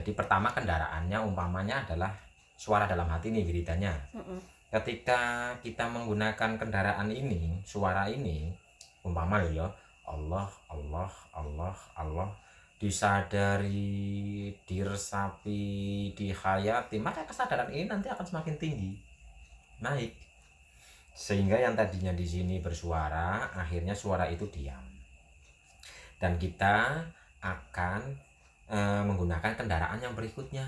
Jadi pertama kendaraannya umpamanya adalah suara dalam hati nih wiridannya. Ketika kita menggunakan kendaraan ini, suara ini, umpama ya, Allah, Allah, Allah, Allah, disadari, diresapi, dihayati, maka kesadaran ini nanti akan semakin tinggi, naik. Sehingga yang tadinya di sini bersuara, akhirnya suara itu diam. Dan kita akan menggunakan kendaraan yang berikutnya.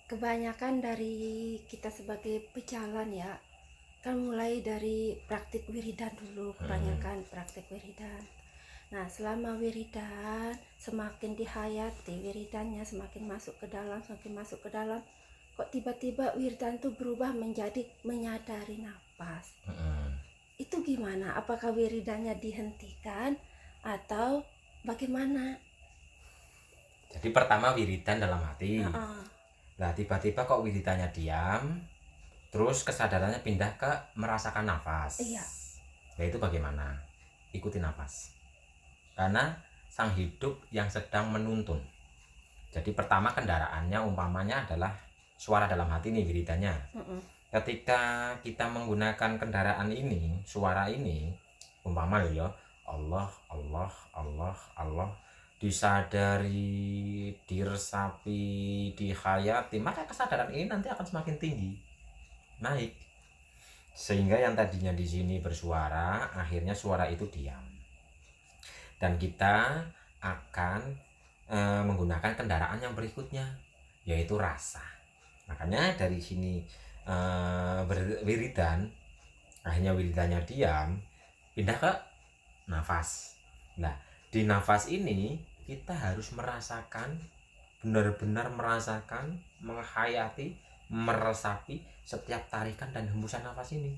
Kebanyakan dari kita sebagai pejalan ya, kan mulai dari praktik wiridan dulu, kebanyakan praktik wiridan. Nah, selama wiridan semakin dihayati wiridannya, semakin masuk ke dalam, kok tiba-tiba wiridan itu berubah menjadi menyadari nafas. Itu gimana? Apakah wiridannya dihentikan atau bagaimana? Jadi pertama wiridan dalam hati. Nah tiba-tiba kok wiridannya diam, terus kesadarannya pindah ke merasakan nafas. Iya. Ya itu bagaimana? Ikuti nafas. Karena sang hidup yang sedang menuntun. Jadi pertama kendaraannya umpamanya adalah suara dalam hati nih wiridannya. Ketika kita menggunakan kendaraan ini, suara ini, umpama ya, Allah, Allah, Allah, Allah, disadari, diresapi, dihayati, maka kesadaran ini nanti akan semakin tinggi, naik. Sehingga yang tadinya di sini bersuara, akhirnya suara itu diam. Dan kita akan menggunakan kendaraan yang berikutnya, yaitu rasa. Makanya dari sini berwiridan, akhirnya wiridannya diam, pindah ke nafas. Nah, di nafas ini kita harus merasakan, benar-benar merasakan, menghayati, meresapi setiap tarikan dan hembusan nafas ini.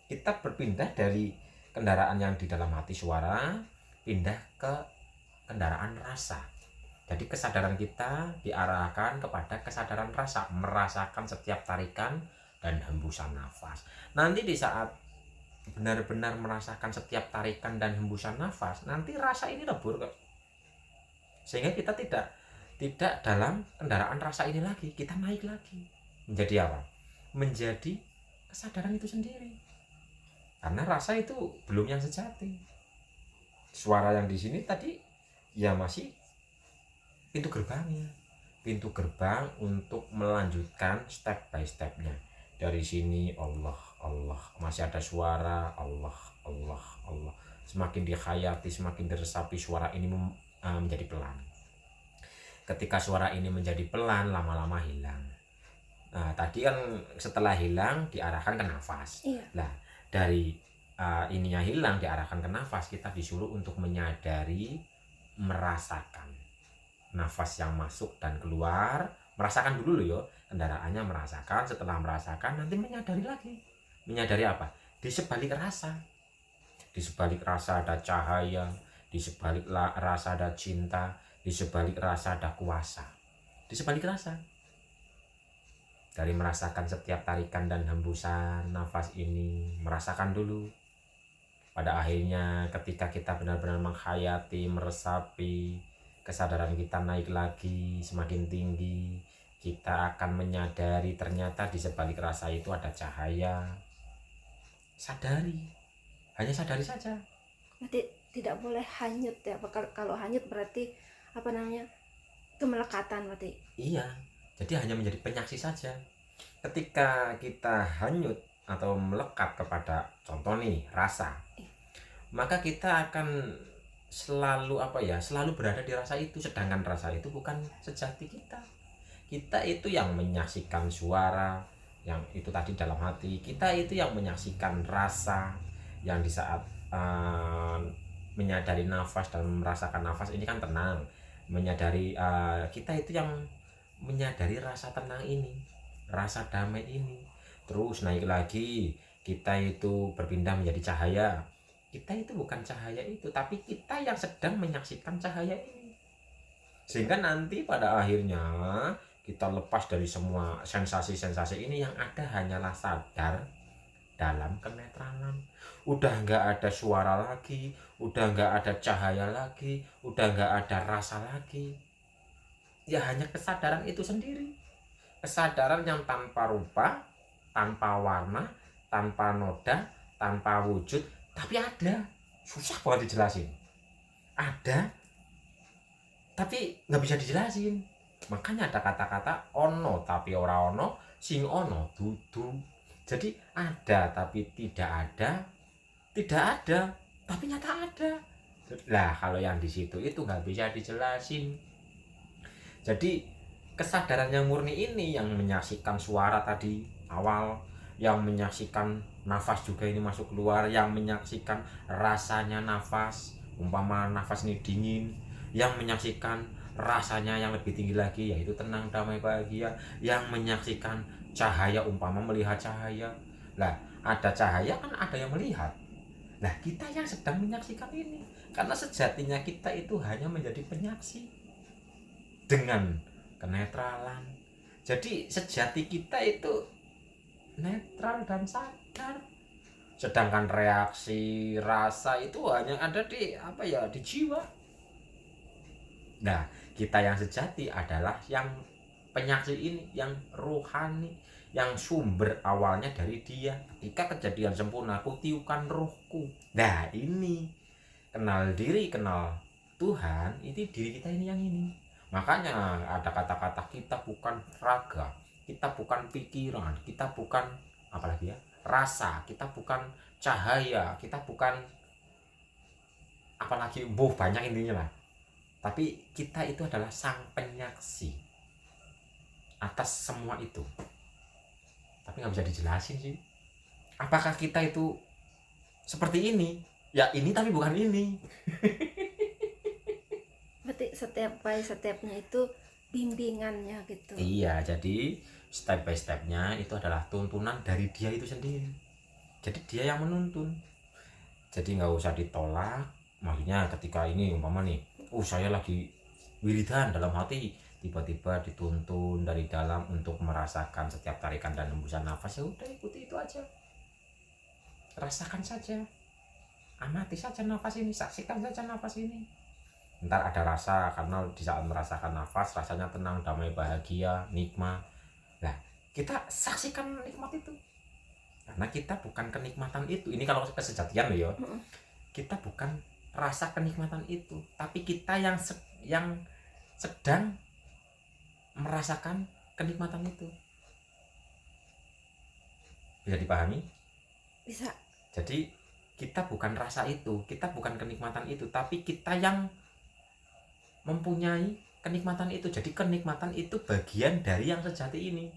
Kita berpindah dari kendaraan yang di dalam hati suara, pindah ke kendaraan rasa. Jadi kesadaran kita diarahkan kepada kesadaran rasa, merasakan setiap tarikan dan hembusan nafas. Nanti di saat benar-benar merasakan setiap tarikan dan hembusan nafas, nanti rasa ini lebur kok. Sehingga kita tidak dalam kendaraan rasa ini lagi, kita naik lagi. Menjadi apa? Menjadi kesadaran itu sendiri. Karena rasa itu belum yang sejati. Suara yang di sini tadi ya masih pintu gerbangnya, pintu gerbang untuk melanjutkan step by stepnya. Dari sini Allah, Allah, masih ada suara Allah, Allah, Allah, semakin dihayati, semakin diresapi, suara ini menjadi pelan. Ketika suara ini menjadi pelan, lama-lama hilang. Nah tadi kan setelah hilang diarahkan ke nafas. Iya. Nah dari ininya hilang, diarahkan ke nafas, kita disuruh untuk menyadari, merasakan nafas yang masuk dan keluar. Merasakan dulu loh ya, kendaraannya merasakan. Setelah merasakan nanti menyadari lagi. Menyadari apa? Di sebalik rasa, di sebalik rasa ada cahaya, di sebalik rasa ada cinta, di sebalik rasa ada kuasa. Di sebalik rasa, dari merasakan setiap tarikan dan hembusan nafas ini, merasakan dulu. Pada akhirnya ketika kita benar-benar menghayati, meresapi, kesadaran kita naik lagi, semakin tinggi, kita akan menyadari ternyata di sebalik rasa itu ada cahaya. Sadari, hanya sadari saja. Berarti tidak boleh hanyut ya. Kalau hanyut berarti apa namanya? Kemelekatan berarti. Iya, jadi hanya menjadi penyaksi saja. Ketika kita hanyut atau melekat kepada contoh nih rasa, maka kita akan selalu selalu berada di rasa itu, sedangkan rasa itu bukan sejati kita. Kita itu yang menyaksikan suara yang itu tadi dalam hati, kita itu yang menyaksikan rasa yang di saat menyadari nafas dan merasakan nafas ini kan tenang. Menyadari kita itu yang menyadari rasa tenang ini, rasa damai ini. Terus naik lagi, kita itu berpindah menjadi cahaya. Kita itu bukan cahaya itu, tapi kita yang sedang menyaksikan cahaya ini. Sehingga nanti pada akhirnya kita lepas dari semua sensasi-sensasi ini, yang ada hanyalah sadar dalam kenetralan. Udah nggak ada suara lagi, udah nggak ada cahaya lagi, udah nggak ada rasa lagi. Ya hanya kesadaran itu sendiri. Kesadaran yang tanpa rupa, tanpa warna, tanpa noda, tanpa wujud, tapi ada. Susah banget dijelasin. Ada, tapi nggak bisa dijelasin. Makanya ada kata-kata ono tapi ora ono, sing ono dudu. Jadi ada tapi tidak ada, tidak ada tapi nyata ada. Lah kalau yang di situ itu nggak bisa dijelasin. Jadi kesadaran yang murni ini yang menyaksikan suara tadi awal, yang menyaksikan nafas juga ini masuk keluar, yang menyaksikan rasanya nafas, umpama nafas ini dingin, yang menyaksikan rasanya yang lebih tinggi lagi yaitu tenang, damai, bahagia, yang menyaksikan cahaya, umpama melihat cahaya. Lah ada cahaya kan ada yang melihat. Nah kita yang sedang menyaksikan ini, karena sejatinya kita itu hanya menjadi penyaksi dengan kenetralan. Jadi sejati kita itu netral dan sadar. Sedangkan reaksi rasa itu hanya ada di di jiwa. Nah, kita yang sejati adalah yang penyaksi ini, yang rohani, yang sumber awalnya dari Dia. Ketika kejadian sempurna, aku tiupkan rohku. Nah, ini kenal diri, kenal Tuhan, itu diri kita ini yang ini. Makanya ada kata-kata kita bukan raga, kita bukan pikiran, kita bukan apalagi ya, rasa, kita bukan cahaya, kita bukan apalagi banyak intinya lah. Tapi kita itu adalah sang penyaksi atas semua itu. Tapi nggak bisa dijelasin sih. Apakah kita itu seperti ini? Ya ini tapi bukan ini. Berarti step by stepnya itu bimbingannya gitu. Iya, jadi step by stepnya itu adalah tuntunan dari Dia itu sendiri. Jadi Dia yang menuntun. Jadi nggak usah ditolak. Maksudnya ketika ini umpama nih, saya lagi wiridan dalam hati, tiba-tiba dituntun dari dalam untuk merasakan setiap tarikan dan hembusan nafas, ya udah ikuti itu aja. Rasakan saja. Amati saja nafas ini, saksikan saja nafas ini. Ntar ada rasa, karena di saat merasakan nafas rasanya tenang, damai, bahagia, nikmat. Nah kita saksikan nikmat itu, karena kita bukan kenikmatan itu. Ini kalau kesejatian loh ya, kita bukan rasa kenikmatan itu, tapi kita yang sedang merasakan kenikmatan itu. Bisa dipahami? Bisa. Jadi kita bukan rasa itu, kita bukan kenikmatan itu, tapi kita yang mempunyai kenikmatan itu. Jadi kenikmatan itu bagian dari yang sejati ini,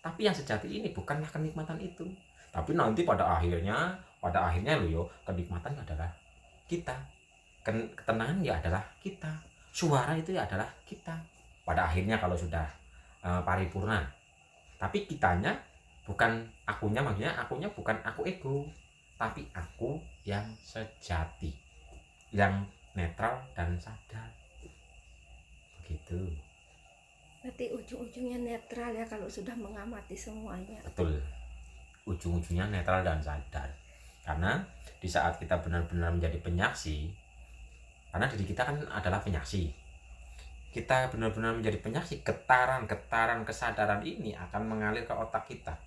tapi yang sejati ini bukanlah kenikmatan itu. Tapi nanti pada akhirnya loh yo, kenikmatan adalah kita, ketenangan ya adalah kita, suara itu ya adalah kita pada akhirnya kalau sudah paripurna. Tapi kitanya bukan akunya, maksudnya akunya bukan aku ego, tapi aku yang sejati, yang netral dan sadar. Begitu. Berarti ujung-ujungnya netral ya kalau sudah mengamati semuanya. Betul. Ujung-ujungnya netral dan sadar. Karena di saat kita benar-benar menjadi penyaksi, karena diri kita kan adalah penyaksi, kita benar-benar menjadi penyaksi, getaran-getaran kesadaran ini akan mengalir ke otak kita,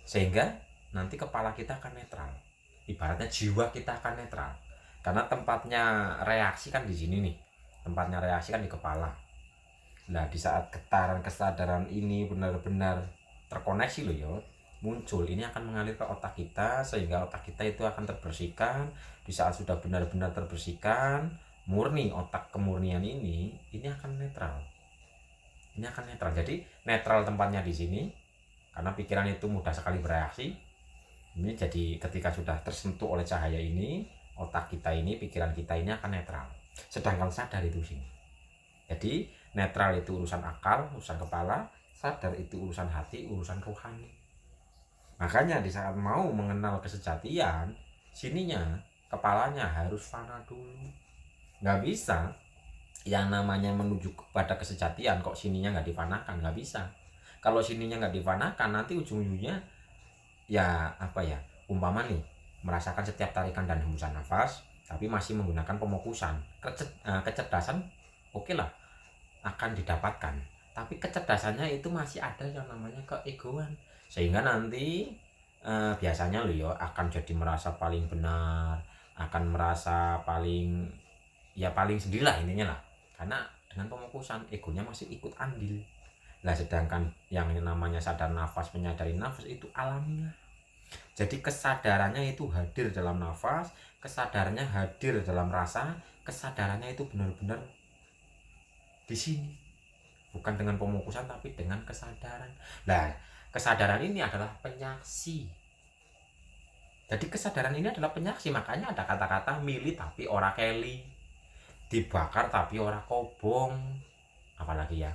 sehingga nanti kepala kita akan netral. Ibaratnya jiwa kita akan netral, karena tempatnya reaksi kan di sini nih, tempatnya reaksi kan di kepala. Nah di saat getaran kesadaran ini benar-benar terkoneksi loh ya, muncul, ini akan mengalir ke otak kita, sehingga otak kita itu akan terbersihkan. Di saat sudah benar-benar terbersihkan, murni, otak kemurnian ini akan netral. Ini akan netral. Jadi netral tempatnya di sini, karena pikiran itu mudah sekali bereaksi. Ini jadi ketika sudah tersentuh oleh cahaya ini, otak kita ini, pikiran kita ini akan netral. Sedangkan sadar itu sini. Jadi netral itu urusan akal, urusan kepala, sadar itu urusan hati, urusan rohani. Makanya di saat mau mengenal kesejatian, sininya, kepalanya harus fana dulu. Nggak bisa yang namanya menuju kepada kesejatian kok sininya nggak difanakan, nggak bisa. Kalau sininya nggak difanakan, nanti ujung-ujungnya ya umpama nih merasakan setiap tarikan dan hembusan nafas tapi masih menggunakan pemokusan, kecerdasan oke lah akan didapatkan, tapi kecerdasannya itu masih ada yang namanya keegoan, sehingga nanti biasanya lo ya akan jadi merasa paling benar, akan merasa paling ya paling sendirilah intinya lah, karena dengan pemokusan egonya masih ikut andil. Nah sedangkan yang namanya sadar nafas, menyadari nafas itu alamiah. Jadi kesadarannya itu hadir dalam nafas, kesadarannya hadir dalam rasa, kesadarannya itu benar-benar di sini. Bukan dengan pemokusan tapi dengan kesadaran. Nah, kesadaran ini adalah penyaksi. Jadi kesadaran ini adalah penyaksi, makanya ada kata-kata milih tapi ora keli, dibakar tapi ora kobong. Apalagi ya?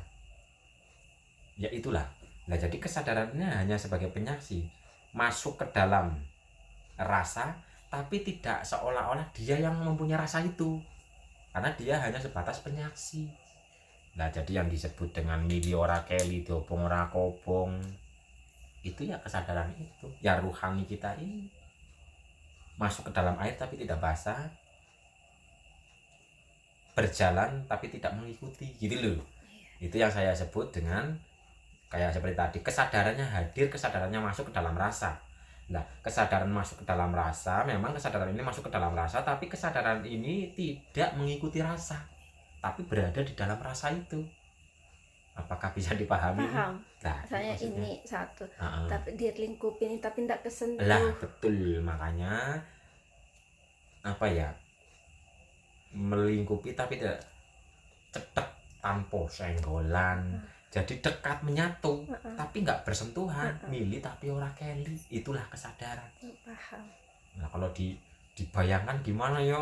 Ya itulah. Nah, jadi kesadarannya hanya sebagai penyaksi, masuk ke dalam rasa tapi tidak seolah-olah dia yang mempunyai rasa itu, karena dia hanya sebatas penyaksi. Nah jadi yang disebut dengan mili ora keli diobong ora kobong itu ya kesadaran itu ya, ruhani kita ini masuk ke dalam air tapi tidak basah, berjalan tapi tidak mengikuti gitu loh. Itu yang saya sebut dengan kayak seperti tadi, kesadarannya hadir, kesadarannya masuk ke dalam rasa. Nah, kesadaran masuk ke dalam rasa, memang kesadaran ini masuk ke dalam rasa, tapi kesadaran ini tidak mengikuti rasa, tapi berada di dalam rasa itu. Apakah bisa dipahami? Paham. Nah, Saya maksudnya ini satu, tapi dia lingkupin tapi tidak kesentuh. lah betul, makanya apa ya, melingkupi tapi tidak cetek tanpa senggolan. Jadi dekat menyatu tapi nggak bersentuhan, milih tapi ora keli, itulah kesadaran. Paham. Nah kalau dibayangkan gimana ya,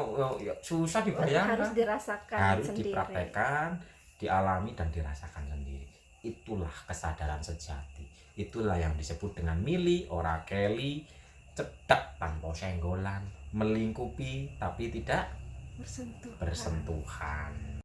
susah dibayangkan, harus dirasakan, harus sendiri, dipraktekkan, dialami dan dirasakan sendiri. Itulah kesadaran sejati, itulah yang disebut dengan milih ora keli, cetek tanpa senggolan, melingkupi tapi tidak bersentuhan. bersentuhan.